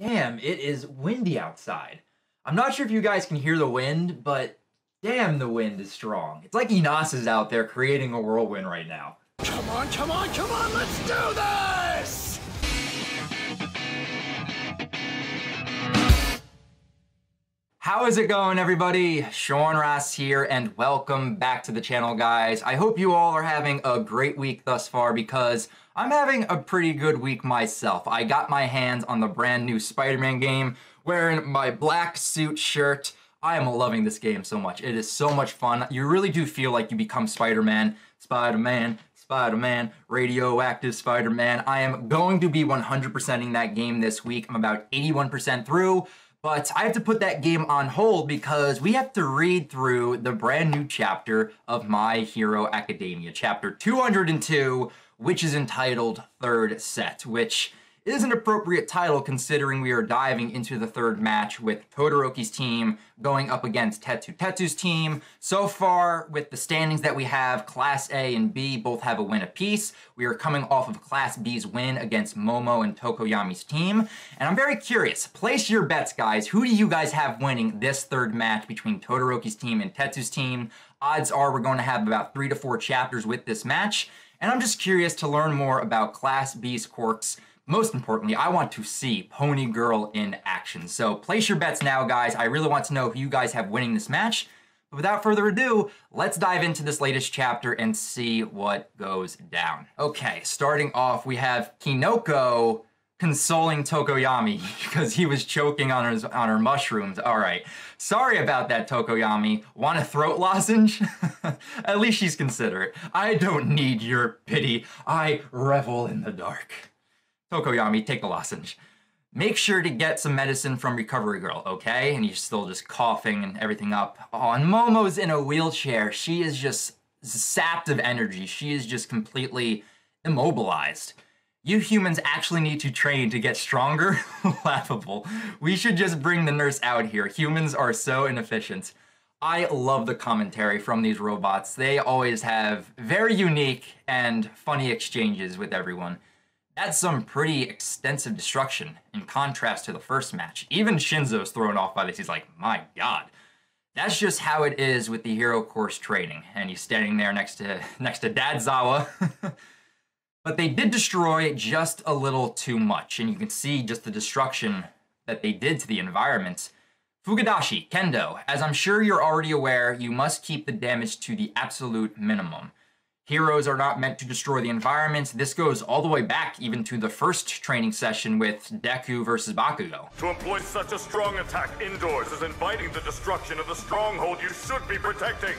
Damn, it is windy outside. I'm not sure if you guys can hear the wind, but damn, the wind is strong. It's like Enos is out there creating a whirlwind right now. Come on, come on, come on, let's do this! How is it going, everybody? Sean Ross here, and welcome back to the channel, guys. I hope you all are having a great week thus far, because I'm having a pretty good week myself. I got my hands on the brand new Spider-Man game, wearing my black suit shirt. I am loving this game so much. It is so much fun. You really do feel like you become Spider-Man. Spider-Man, Spider-Man, radioactive Spider-Man. I am going to be 100%ing that game this week. I'm about 81% through. But I have to put that game on hold because we have to read through the brand new chapter of My Hero Academia, chapter 202, which is entitled Third Set, which is an appropriate title considering we are diving into the third match with Todoroki's team going up against Tetsu's team. So far, with the standings that we have, Class A and B both have a win apiece. We are coming off of Class B's win against Momo and Tokoyami's team. And I'm very curious, place your bets, guys. Who do you guys have winning this third match between Todoroki's team and Tetsu's team? Odds are we're going to have about 3 to 4 chapters with this match. And I'm just curious to learn more about Class B's quirks. Most importantly, I want to see Pony Girl in action. So place your bets now, guys. I really want to know who you guys have winning this match. But without further ado, let's dive into this latest chapter and see what goes down. Okay, starting off, we have Kinoko consoling Tokoyami because he was choking on her mushrooms. All right, sorry about that, Tokoyami. Want a throat lozenge? At least she's considerate. I don't need your pity. I revel in the dark. Tokoyami, take the lozenge. Make sure to get some medicine from Recovery Girl, okay? And he's still just coughing and everything up. Oh, and Momo's in a wheelchair. She is just sapped of energy. She is just completely immobilized. You humans actually need to train to get stronger? Laughable. We should just bring the nurse out here. Humans are so inefficient. I love the commentary from these robots. They always have very unique and funny exchanges with everyone. That's some pretty extensive destruction in contrast to the first match. Even Shinzo's thrown off by this. He's like, my god. That's just how it is with the hero course training. And he's standing there next to Dad Zawa. But they did destroy just a little too much. And you can see just the destruction that they did to the environment. Fugadashi, Kendo, as I'm sure you're already aware, you must keep the damage to the absolute minimum. Heroes are not meant to destroy the environment. This goes all the way back even to the first training session with Deku versus Bakugo. To employ such a strong attack indoors is inviting the destruction of the stronghold you should be protecting.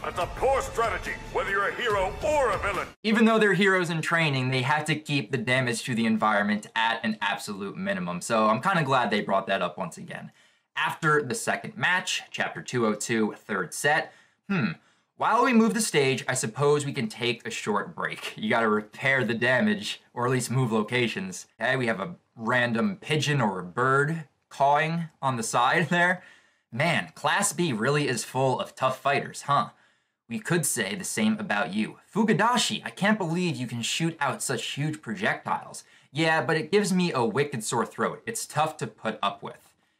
That's a poor strategy, whether you're a hero or a villain. Even though they're heroes in training, they have to keep the damage to the environment at an absolute minimum. So I'm kind of glad they brought that up once again. After the second match, chapter 202, third set, while we move the stage, I suppose we can take a short break. You gotta repair the damage, or at least move locations. Okay, we have a random pigeon or a bird cawing on the side there. Man, Class B really is full of tough fighters, huh? We could say the same about you. Fugadashi, I can't believe you can shoot out such huge projectiles. Yeah, but it gives me a wicked sore throat. It's tough to put up with.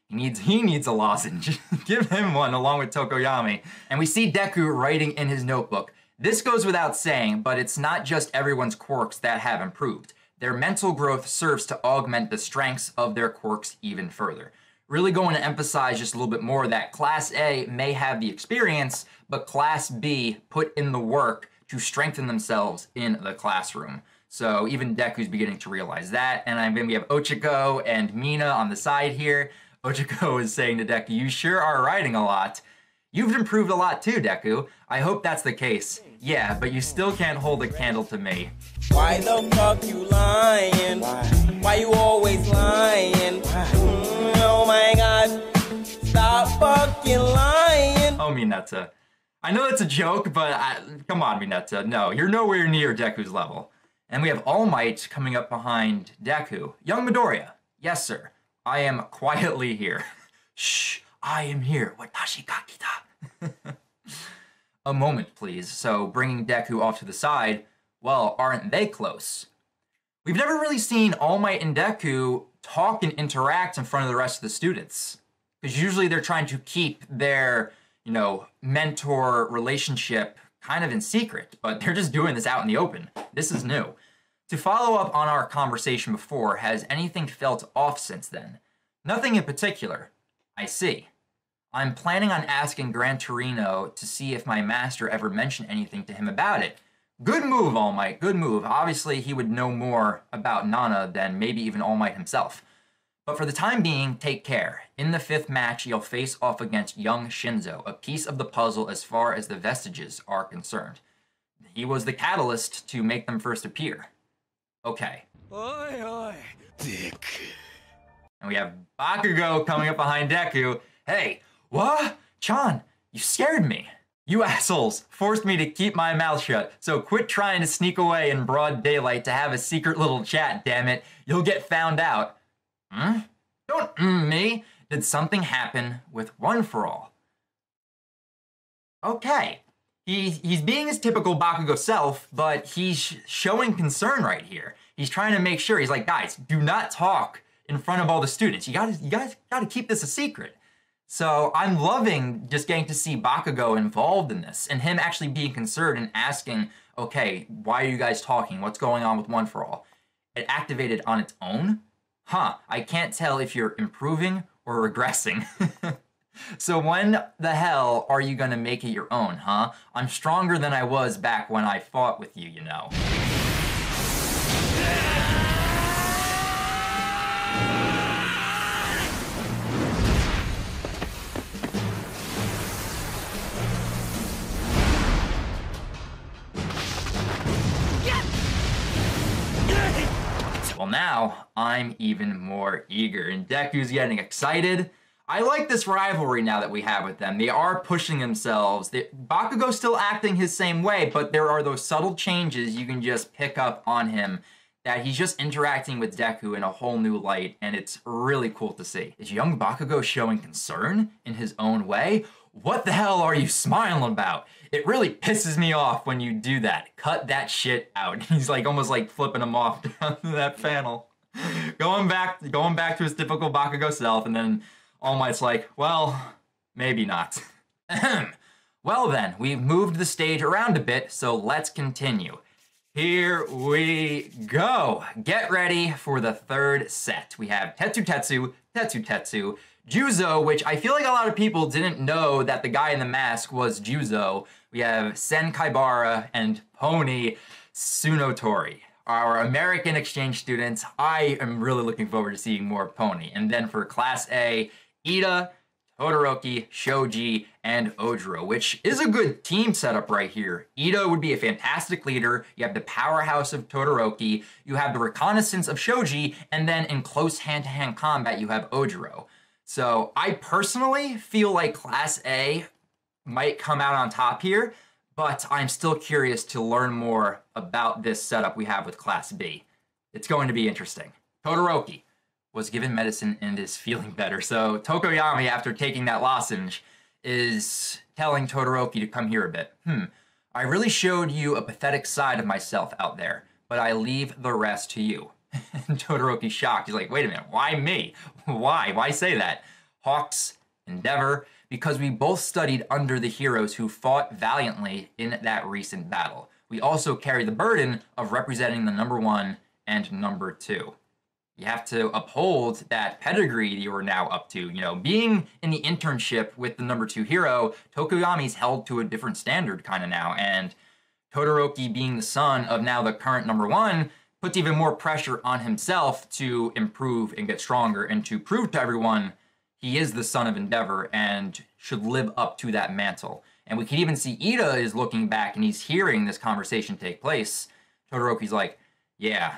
He needs a lozenge. Give him one along with Tokoyami. And we see Deku writing in his notebook. This goes without saying, but it's not just everyone's quirks that have improved. Their mental growth serves to augment the strengths of their quirks even further. Really going to emphasize just a little bit more that Class A may have the experience, but Class B put in the work to strengthen themselves in the classroom. So even Deku's beginning to realize that. And then we have Ochiko and Mina on the side here. Ochiko is saying to Deku, you sure are writing a lot. You've improved a lot too, Deku. I hope that's the case. Yeah, but you still can't hold a candle to me. Why the fuck you lying? Why you always lying? Oh my god. Stop fucking lying. Oh, Mineta. I know it's a joke, but come on, Mineta. No, you're nowhere near Deku's level. And we have All Might coming up behind Deku. Young Midoriya. Yes, sir. I am quietly here. Shh, I am here. Watashi ga kita. A moment, please. So, bringing Deku off to the side, well, aren't they close? We've never really seen All Might and Deku talk and interact in front of the rest of the students. Because usually they're trying to keep their, mentor relationship kind of in secret, but they're just doing this out in the open. This is new. To follow up on our conversation before, has anything felt off since then? Nothing in particular. I see. I'm planning on asking Gran Torino to see if my master ever mentioned anything to him about it. Good move, All Might, good move. Obviously, he would know more about Nana than maybe even All Might himself. But for the time being, take care. In the 5th match, you'll face off against young Shinzo, a piece of the puzzle as far as the vestiges are concerned. He was the catalyst to make them first appear. Okay. Oi, oi, Dick. And we have Bakugo coming up behind Deku. Hey, what? Chan, you scared me. You assholes forced me to keep my mouth shut, so quit trying to sneak away in broad daylight to have a secret little chat, damn it. You'll get found out. Don't me. Did something happen with One For All? Okay. He's being his typical Bakugo self, but he's showing concern right here. He's trying to make sure. He's like, guys, do not talk in front of all the students. You guys gotta keep this a secret. So I'm loving just getting to see Bakugo involved in this and him actually being concerned and asking, okay, why are you guys talking? What's going on with One For All? It activated on its own? Huh, I can't tell if you're improving or regressing. So when the hell are you gonna make it your own, huh? I'm stronger than I was back when I fought with you, Well, now I'm even more eager, and Deku's getting excited. I like this rivalry now that we have with them. They are pushing themselves. Bakugo's still acting his same way, but there are those subtle changes you can just pick up on him that he's just interacting with Deku in a whole new light, and it's really cool to see. Is young Bakugo showing concern in his own way? What the hell are you smiling about? It really pisses me off when you do that. Cut that shit out. He's like almost like flipping him off down to that panel. Going back to his typical Bakugo self, and then All Might's like, well, maybe not. Well then, we've moved the stage around a bit, so let's continue. Here we go. Get ready for the 3rd set. We have Tetsu Tetsu, Tetsu Tetsu, Juzo, which I feel like a lot of people didn't know that the guy in the mask was Juzo. We have Sen Kaibara and Pony Tsunotori, our American exchange students. I am really looking forward to seeing more Pony. And then for Class A, Ida, Todoroki, Shoji, and Ojiro, which is a good team setup right here. Ida would be a fantastic leader. You have the powerhouse of Todoroki. You have the reconnaissance of Shoji. And then in close hand-to-hand combat, you have Ojiro. So I personally feel like Class A might come out on top here, but I'm still curious to learn more about this setup we have with Class B. It's going to be interesting. Todoroki was given medicine and is feeling better. So Tokoyami, after taking that lozenge, is telling Todoroki to come here a bit. I really showed you a pathetic side of myself out there, but I leave the rest to you. And Todoroki's shocked. He's like, wait a minute, why me? Why? Why say that? Hawks, Endeavor, because we both studied under the heroes who fought valiantly in that recent battle. We also carry the burden of representing the number 1 and number 2. You have to uphold that pedigree you are now up to. Being in the internship with the number 2 hero, Tokoyami's held to a different standard kind of now, and Todoroki being the son of now the current number 1 puts even more pressure on himself to improve and get stronger and to prove to everyone he is the son of Endeavor and should live up to that mantle. And we can even see Ida is looking back and he's hearing this conversation take place. Todoroki's like, yeah,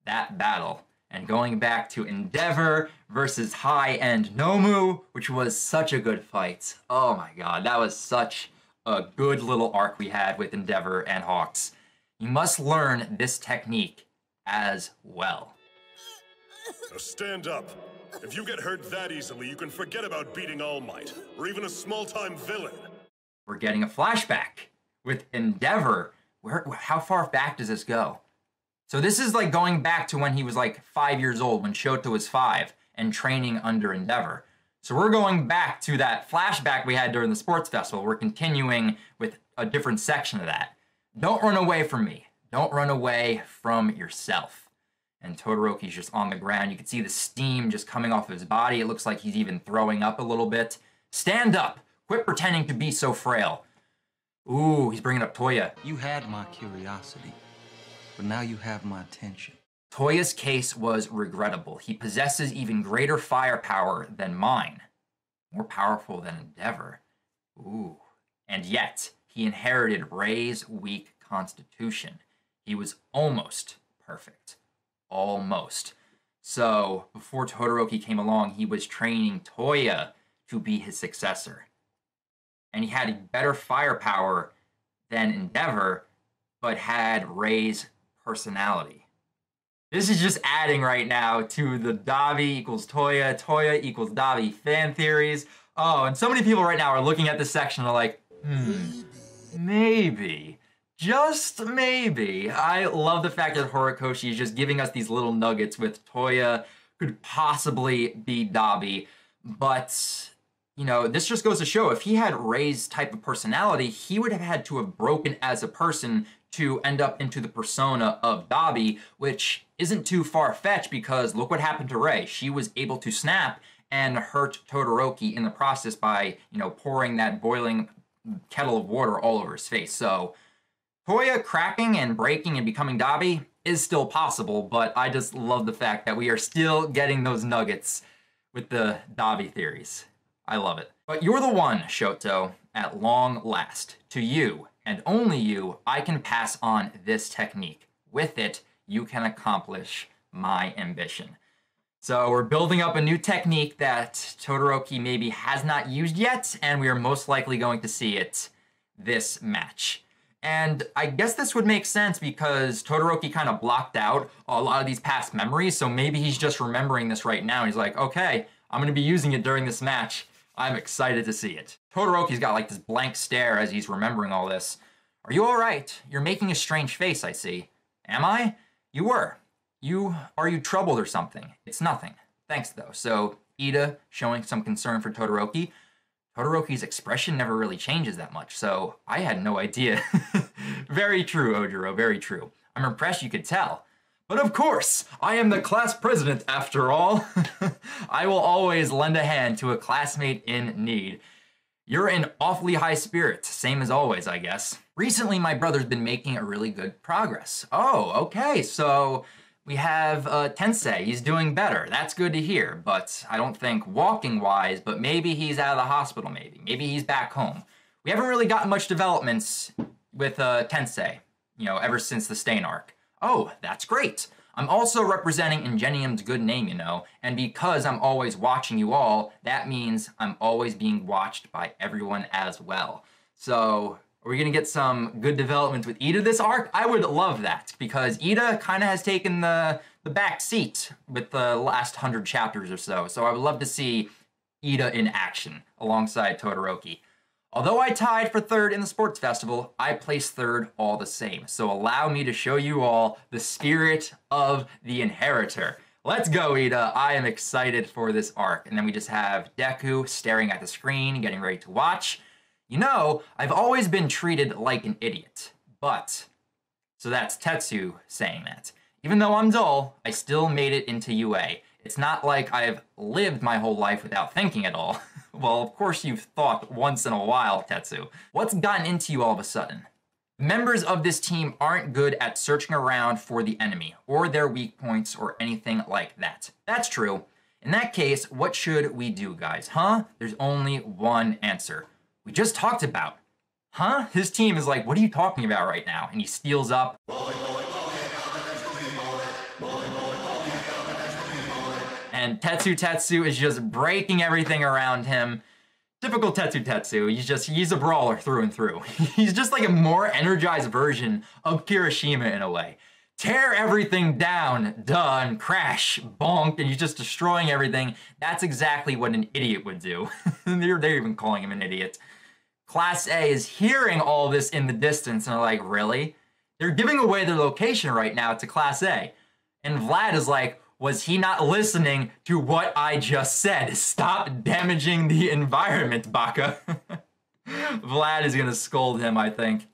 that battle. And going back to Endeavor versus High-End Nomu, which was such a good fight. Oh my god, that was such a good little arc we had with Endeavor and Hawks. You must learn this technique as well. Now stand up. If you get hurt that easily, you can forget about beating All Might, or even a small-time villain. We're getting a flashback with Endeavor. How far back does this go? So this is like going back to when he was like 5 years old, when Shoto was 5 and training under Endeavor. So we're going back to that flashback we had during the sports festival. We're continuing with a different section of that. Don't run away from me. Don't run away from yourself. And Todoroki's just on the ground. You can see the steam just coming off his body. It looks like he's even throwing up a little bit. Stand up. Quit pretending to be so frail. Ooh, he's bringing up Touya. You had my curiosity, but now you have my attention. Touya's case was regrettable. He possesses even greater firepower than mine. More powerful than Endeavor. Ooh. And yet, he inherited Rei's weak constitution. He was almost perfect. Almost. So, before Todoroki came along, he was training Touya to be his successor. And he had better firepower than Endeavor, but had Rei's personality. This is just adding right now to the Dabi equals Touya, Touya equals Dabi fan theories. Oh, and so many people right now are looking at this section and are like, maybe. Just maybe. I love the fact that Horikoshi is just giving us these little nuggets with Touya could possibly be Dabi. But, you know, this just goes to show if he had Rei's type of personality, he would have had to have broken as a person to end up into the persona of Dabi, which isn't too far-fetched because look what happened to Rei. She was able to snap and hurt Todoroki in the process by, you know, pouring that boiling kettle of water all over his face. So Touya cracking and breaking and becoming Dabi is still possible, but I just love the fact that we are still getting those nuggets with the Dabi theories. I love it. But you're the one, Shoto, at long last. To you, and only you, I can pass on this technique. With it, you can accomplish my ambition. So we're building up a new technique that Todoroki maybe has not used yet, and we are most likely going to see it this match. And I guess this would make sense because Todoroki kind of blocked out a lot of these past memories, so maybe he's just remembering this right now. He's like, okay, I'm going to be using it during this match. I'm excited to see it. Todoroki's got like this blank stare as he's remembering all this. Are you all right? You're making a strange face, I see. Am I? You were. Are you troubled or something? It's nothing. Thanks though. So Ida showing some concern for Todoroki. Todoroki's expression never really changes that much, so I had no idea. Very true, Ojiro, very true. I'm impressed you could tell. But of course, I am the class president after all. I will always lend a hand to a classmate in need. You're in awfully high spirits, same as always, I guess. Recently, my brother's been making a really good progress. Oh, okay, so we have Tensei, he's doing better. That's good to hear, but I don't think walking-wise, but maybe he's out of the hospital, maybe. Maybe he's back home. We haven't really gotten much developments with Tensei, you know, ever since the Stain arc. Oh, that's great. I'm also representing Ingenium's good name, you know, and because I'm always watching you all, that means I'm always being watched by everyone as well. So, are we gonna get some good development with Ida this arc? I would love that, because Ida kind of has taken the back seat with the last 100 chapters or so, so I would love to see Ida in action alongside Todoroki. Although I tied for 3rd in the sports festival, I placed 3rd all the same. So allow me to show you all the spirit of the Inheritor. Let's go, Ida. I am excited for this arc. And then we just have Deku staring at the screen, getting ready to watch. You know, I've always been treated like an idiot. But, so that's Tetsu saying that. Even though I'm dull, I still made it into UA. It's not like I've lived my whole life without thinking at all. Well, of course you've thought once in a while, Tetsu. What's gotten into you all of a sudden? Members of this team aren't good at searching around for the enemy, or their weak points, or anything like that. That's true. In that case, what should we do, guys? Huh? There's only one answer. We just talked about. Huh? His team is like, what are you talking about right now? And he steals up. And Tetsu is just breaking everything around him. Typical Tetsu. He's a brawler through and through. He's just like a more energized version of Kirishima in a way. Tear everything down, done, crash, bonk, and he's just destroying everything. That's exactly what an idiot would do. They're even calling him an idiot. Class A is hearing all this in the distance and are like, really? They're giving away their location right now to Class A. And Vlad is like, was he not listening to what I just said? Stop damaging the environment, Baka. Vlad is gonna scold him, I think.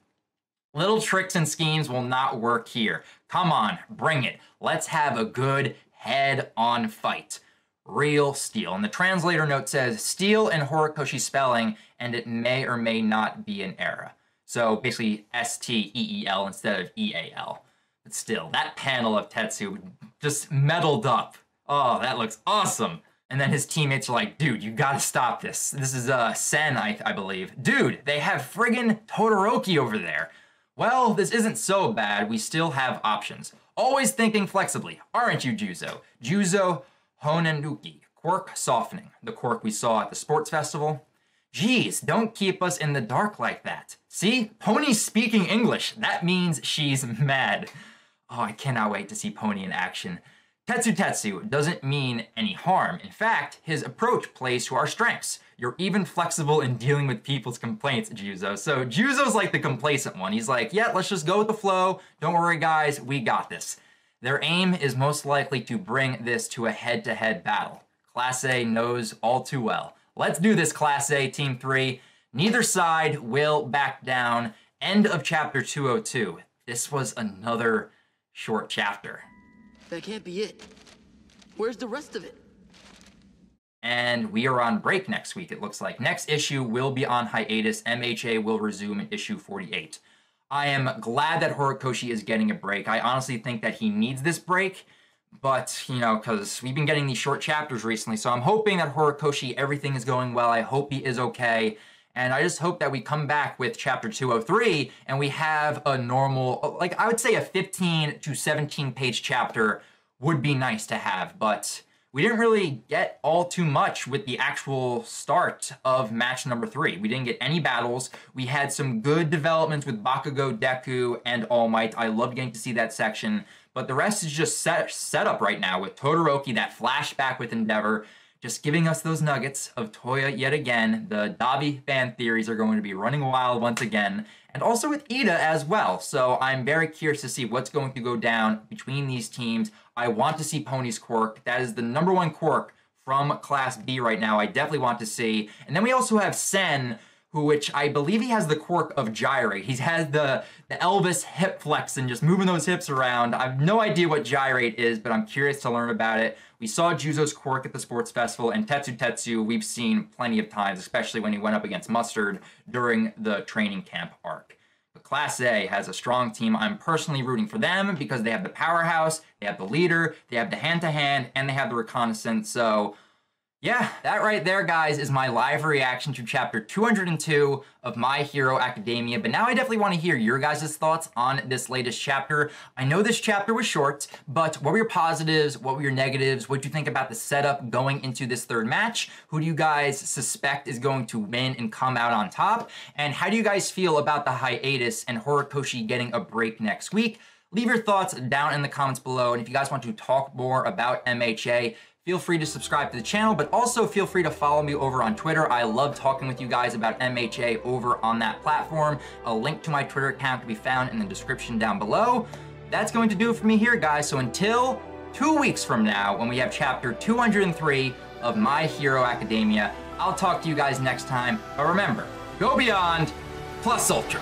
Little tricks and schemes will not work here. Come on, bring it. Let's have a good head-on fight. Real steel. And the translator note says, steel in Horikoshi spelling, and it may or may not be an error. So basically S-T-E-E-L instead of E-A-L. But still, that panel of Tetsu just metaled up. Oh, that looks awesome. And then his teammates are like, dude, you gotta stop this. This is Sen, I believe. Dude, they have friggin' Todoroki over there. Well, this isn't so bad. We still have options. Always thinking flexibly, aren't you, Juzo? Juzo Honenuki, quirk softening. The quirk we saw at the sports festival. Geez, don't keep us in the dark like that. See, Pony's speaking English. That means she's mad. Oh, I cannot wait to see Pony in action. Tetsu doesn't mean any harm. In fact, his approach plays to our strengths. You're even flexible in dealing with people's complaints, Juzo. So Juzo's like the complacent one. He's like, yeah, let's just go with the flow. Don't worry, guys, we got this. Their aim is most likely to bring this to a head-to-head battle. Class A knows all too well. Let's do this, Class A, Team 3. Neither side will back down. End of Chapter 202. This was another short chapter. That can't be it. Where's the rest of it? And we are on break next week, it looks like. Next issue will be on hiatus. MHA will resume in issue 48. I am glad that Horikoshi is getting a break. I honestly think that he needs this break, but, you know, because we've been getting these short chapters recently, so I'm hoping that Horikoshi, everything is going well. I hope he is okay. And I just hope that we come back with Chapter 203 and we have a normal, like I would say a 15 to 17 page chapter would be nice to have, but we didn't really get all too much with the actual start of match number 3. We didn't get any battles. We had some good developments with Bakugo, Deku, and All Might. I loved getting to see that section, but the rest is just set up right now with Todoroki, that flashback with Endeavor, just giving us those nuggets of Touya yet again. The Dabi fan theories are going to be running wild once again, and also with Ida as well. So I'm very curious to see what's going to go down between these teams. I want to see Pony's quirk. That is the #1 quirk from Class B right now. I definitely want to see. And then we also have Sen, which I believe he has the quirk of gyrate. He has the Elvis hip flex and just moving those hips around. I have no idea what gyrate is, but I'm curious to learn about it. We saw Juzo's quirk at the sports festival, and Tetsu we've seen plenty of times, especially when he went up against Mustard during the training camp arc. But Class A has a strong team. I'm personally rooting for them because they have the powerhouse, they have the leader, they have the hand-to-hand, and they have the reconnaissance. So yeah, that right there, guys, is my live reaction to Chapter 202 of My Hero Academia. But now I definitely want to hear your guys' thoughts on this latest chapter. I know this chapter was short, but what were your positives? What were your negatives? What do you think about the setup going into this third match? Who do you guys suspect is going to win and come out on top? And how do you guys feel about the hiatus and Horikoshi getting a break next week? Leave your thoughts down in the comments below. And if you guys want to talk more about MHA, feel free to subscribe to the channel, but also feel free to follow me over on Twitter. I love talking with you guys about MHA over on that platform. A link to my Twitter account can be found in the description down below. That's going to do it for me here, guys. So until 2 weeks from now, when we have Chapter 203 of My Hero Academia, I'll talk to you guys next time. But remember, go beyond, plus ultra.